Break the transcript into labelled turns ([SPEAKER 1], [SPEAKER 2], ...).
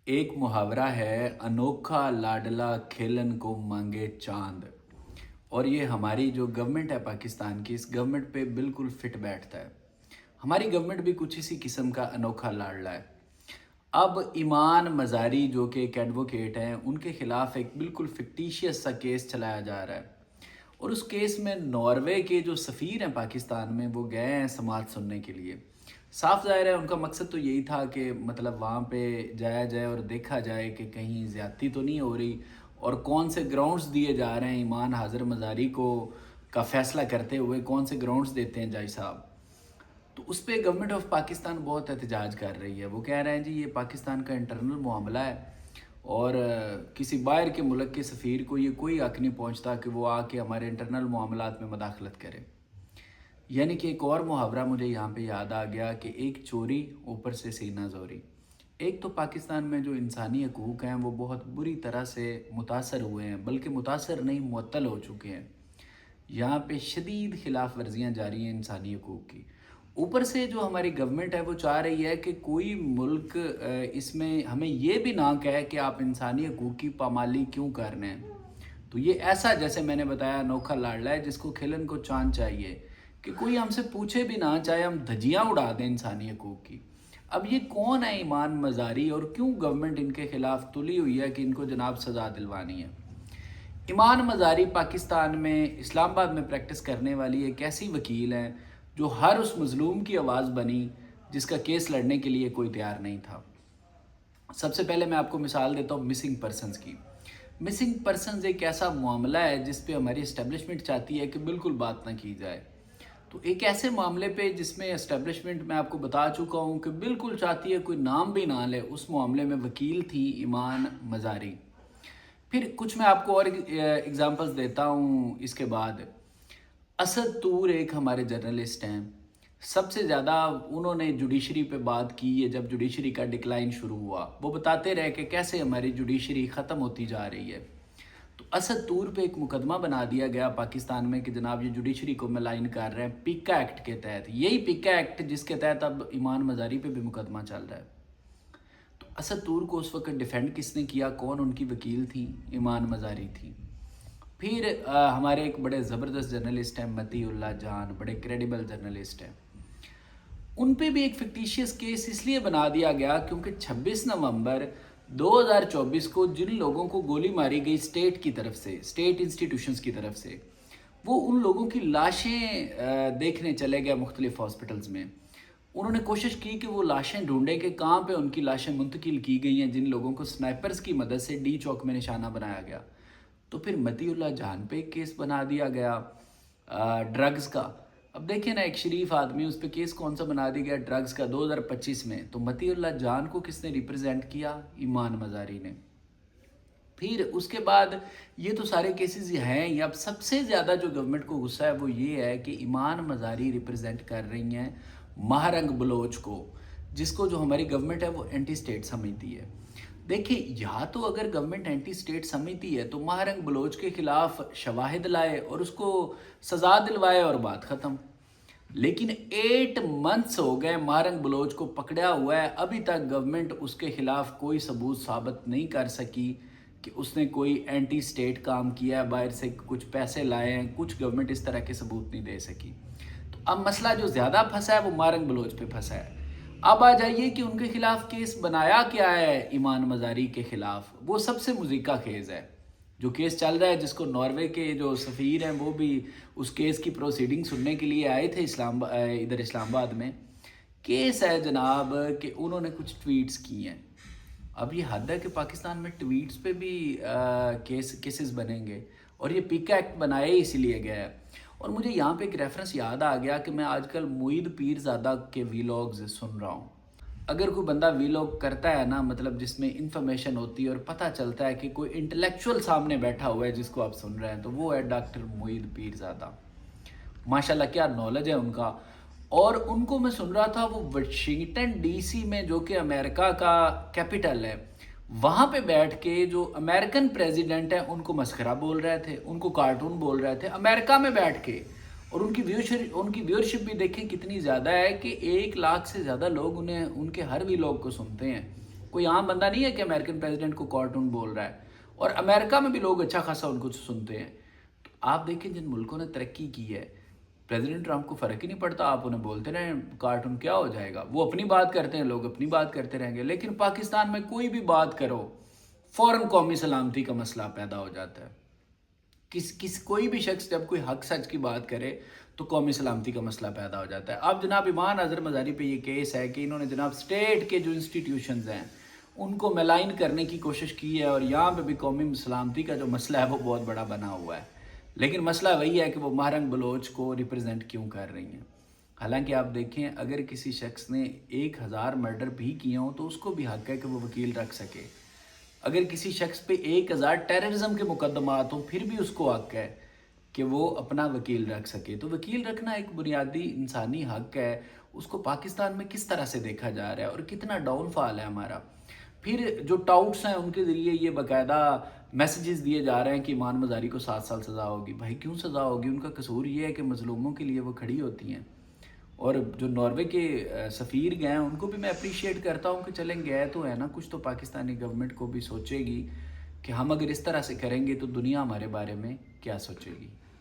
[SPEAKER 1] एक मुहावरा है, अनोखा लाडला खेलन को मांगे चांद। और ये हमारी जो गवर्नमेंट है पाकिस्तान की, इस गवर्नमेंट पे बिल्कुल फिट बैठता है। हमारी गवर्नमेंट भी कुछ इसी किस्म का अनोखा लाडला है। अब ईमान मज़ारी जो कि एक एडवोकेट हैं, उनके खिलाफ एक बिल्कुल फिक्टिशियस सा केस चलाया जा रहा है। और उस केस में नॉर्वे के जो सफ़ीर हैं पाकिस्तान में, वो गए हैं समाअत सुनने के लिए। साफ ज़ाहिर है उनका मकसद तो यही था कि मतलब वहाँ पे जाया जाए और देखा जाए कि कहीं ज़्यादती तो नहीं हो रही, और कौन से ग्राउंड्स दिए जा रहे हैं ईमान हाज़िर मज़ारी को का फ़ैसला करते हुए, कौन से ग्राउंड्स देते हैं जज साहब। तो उस पे गवर्नमेंट ऑफ पाकिस्तान बहुत एहतजाज कर रही है। वो कह रहे हैं जी ये पाकिस्तान का इंटरनल मामला है, और किसी बाहर के मुल्क के सफ़ीर को ये कोई हक़ नहीं पहुंचता कि वो आके हमारे इंटरनल मामलात में मदाखलत करे। यानी कि एक और मुहावरा मुझे यहाँ पे याद आ गया कि एक चोरी ऊपर से सीना जोरी। एक तो पाकिस्तान में जो इंसानी हकूक़ हैं वो बहुत बुरी तरह से मुतासर हुए हैं, बल्कि मुतासर नहीं, मुअत्तल हो चुके हैं। यहाँ पे शदीद खिलाफ वर्जियाँ जारी हैं इंसानी हकूक़ की। ऊपर से जो हमारी गवर्नमेंट है वो चाह रही है कि कोई मुल्क इसमें हमें ये भी ना कहे कि आप इंसानी हकूक़ की पामाली क्यों कर रहे हैं। तो ये ऐसा, जैसे मैंने बताया, अनोखा लाडला है जिसको खिलन को चांद चाहिए कि कोई हमसे पूछे भी ना, चाहे हम धज्जियाँ उड़ा दें इंसानी हकूक़ की। अब ये कौन है ईमान मज़ारी, और क्यों गवर्नमेंट इनके ख़िलाफ़ तुली हुई है कि इनको जनाब सज़ा दिलवानी है। ईमान मज़ारी पाकिस्तान में इस्लामाबाद में प्रैक्टिस करने वाली एक ऐसी वकील हैं जो हर उस मज़लूम की आवाज़ बनी जिसका केस लड़ने के लिए कोई तैयार नहीं था। सबसे पहले मैं आपको मिसाल देता हूँ मिसिंग पर्सनस की। मिसिंग पर्सनस एक ऐसा मामला है जिस पे हमारी इस्टेब्लिशमेंट चाहती है कि बिल्कुल बात ना की जाए। तो एक ऐसे मामले पे जिसमें एस्टेब्लिशमेंट, मैं आपको बता चुका हूँ कि बिल्कुल चाहती है कोई नाम भी ना ले, उस मामले में वकील थी ईमान मज़ारी। फिर कुछ मैं आपको और एग्जांपल्स देता हूँ इसके बाद। असद तूर एक हमारे जर्नलिस्ट हैं। सबसे ज़्यादा उन्होंने जुडिशरी पे बात की है जब जुडिशरी का डिक्लाइन शुरू हुआ। वो बताते रहे कि कैसे हमारी जुडिशरी ख़त्म होती जा रही है। तो असद तूर पे एक मुकदमा बना दिया गया पाकिस्तान में कि जनाब ये जुडिशरी को मलाइन कर रहे हैं पिक्का एक्ट के तहत। यही पिक्का एक्ट जिसके तहत अब ईमान मज़ारी पे भी मुकदमा चल रहा है। तो असद तूर को उस वक्त डिफेंड किसने किया, कौन उनकी वकील थी? ईमान मज़ारी थी। फिर हमारे एक बड़े ज़बरदस्त जर्नलिस्ट हैं मतीउल्लाह जान, बड़े क्रेडिबल जर्नलिस्ट हैं। उन पे भी एक फिक्टिशियस केस इसलिए बना दिया गया क्योंकि 26 नवंबर 2024 को जिन लोगों को गोली मारी गई स्टेट की तरफ से, स्टेट इंस्टीट्यूशंस की तरफ से, वो उन लोगों की लाशें देखने चले गए मुख्तलिफ हॉस्पिटल्स में। उन्होंने कोशिश की कि वो लाशें ढूंढें कि कहाँ पे उनकी लाशें मुंतकिल की गई हैं, जिन लोगों को स्नाइपर्स की मदद से डी चौक में निशाना बनाया गया। तो फिर मतीउल्लाह जान पे एक केस बना दिया गया ड्रग्स का। अब देखिए ना, एक शरीफ आदमी, उस पर केस कौन सा बना दिया गया ड्रग्स का 2025 में। तो मतीउल्लाह जान को किसने रिप्रेजेंट किया? ईमान मज़ारी ने। फिर उसके बाद ये तो सारे केसेस हैं ही। अब सबसे ज़्यादा जो गवर्नमेंट को गुस्सा है वो ये है कि ईमान मज़ारी रिप्रेजेंट कर रही हैं महारंग बलोच को, जिसको जो हमारी गवर्नमेंट है वो एंटी स्टेट समझती है। देखिए, या तो अगर गवर्नमेंट एंटी स्टेट समझती है तो महारंग बलोच के खिलाफ शवाहिद लाए और उसको सज़ा दिलवाए और बात ख़त्म। लेकिन 8 मंथ्स हो गए महारंग बलोच को पकड़ा हुआ है, अभी तक गवर्नमेंट उसके खिलाफ कोई सबूत साबित नहीं कर सकी कि उसने कोई एंटी स्टेट काम किया है, बाहर से कुछ पैसे लाए हैं। कुछ गवर्नमेंट इस तरह के सबूत नहीं दे सकी। तो अब मसला जो ज़्यादा फंसा है वो महारंग बलोच पे फंसा है। अब आ जाइए कि उनके खिलाफ केस बनाया क्या है ईमान मज़ारी के खिलाफ। वो सबसे मुज़ीका खेज़ है जो केस चल रहा है, जिसको नॉर्वे के जो सफ़ीर हैं वो भी उस केस की प्रोसीडिंग सुनने के लिए आए थे इधर इस्लामाबाद में। केस है जनाब कि उन्होंने कुछ ट्वीट्स किए हैं। अब ये हद है कि पाकिस्तान में ट्वीट्स पे भी केसेस बनेंगे, और ये पिक एक्ट बनाए इसीलिए गया है। और मुझे यहाँ पे एक रेफरेंस याद आ गया कि मैं आजकल मुईद पीरज़ादा के वीलॉग्स सुन रहा हूँ। अगर कोई बंदा वीलॉग करता है ना, मतलब जिसमें इंफॉर्मेशन होती है और पता चलता है कि कोई इंटेलेक्चुअल सामने बैठा हुआ है जिसको आप सुन रहे हैं, तो वो है डॉक्टर मुईद पीरज़ादा। माशाल्लाह क्या नॉलेज है उनका। और उनको मैं सुन रहा था, वो वाशिंगटन डीसी में, जो कि अमेरिका का कैपिटल है, वहाँ पे बैठ के जो अमेरिकन प्रेसिडेंट हैं उनको मस्खरा बोल रहे थे, उनको कार्टून बोल रहे थे अमेरिका में बैठ के। और उनकी व्यूअरशिप भी देखें कितनी ज़्यादा है कि 1 लाख से ज़्यादा लोग उन्हें, उनके हर वीलॉग को सुनते हैं। कोई आम बंदा नहीं है कि अमेरिकन प्रेसिडेंट को कार्टून बोल रहा है, और अमेरिका में भी लोग अच्छा खासा उनको सुनते हैं। तो आप देखें जिन मुल्कों ने तरक्की की है, प्रेसिडेंट ट्रंप को फ़र्क ही नहीं पड़ता, आप उन्हें बोलते रहें कार्टून क्या हो जाएगा, वो अपनी बात करते हैं, लोग अपनी बात करते रहेंगे। लेकिन पाकिस्तान में कोई भी बात करो, फ़ौरन कौमी सलामती का मसला पैदा हो जाता है। कोई भी शख्स जब कोई हक सच की बात करे तो कौमी सलामती का मसला पैदा हो जाता है। अब जनाब ईमान अज़हर मज़ारी पे ये केस है कि इन्होंने जनाब स्टेट के जो इंस्टीट्यूशंस हैं उनको मेलाइन करने की कोशिश की है, और यहाँ पे भी कौमी सलामती का जो मसला है वो बहुत बड़ा बना हुआ है। लेकिन मसला वही है कि वो महरंग बलोच को रिप्रेजेंट क्यों कर रही हैं। हालांकि आप देखें, अगर किसी शख्स ने 1000 मर्डर भी किए हों तो उसको भी हक है कि वो वकील रख सके। अगर किसी शख्स पे 1000 टेररिज्म के मुकदमात हों फिर भी उसको हक है कि वो अपना वकील रख सके। तो वकील रखना एक बुनियादी इंसानी हक है। उसको पाकिस्तान में किस तरह से देखा जा रहा है और कितना डाउनफॉल है हमारा। फिर जो टाउट्स हैं उनके ज़रिए ये बाकायदा मैसेजेस दिए जा रहे हैं कि ईमान मज़ारी को 7 साल सज़ा होगी। भाई क्यों सज़ा होगी? उनका कसूर ये है कि मज़लूमों के लिए वो खड़ी होती हैं। और जो नॉर्वे के सफ़ीर गए हैं उनको भी मैं अप्रिशिएट करता हूँ कि चलें गए तो है ना, कुछ तो पाकिस्तानी गवर्नमेंट को भी सोचेगी कि हम अगर इस तरह से करेंगे तो दुनिया हमारे बारे में क्या सोचेगी।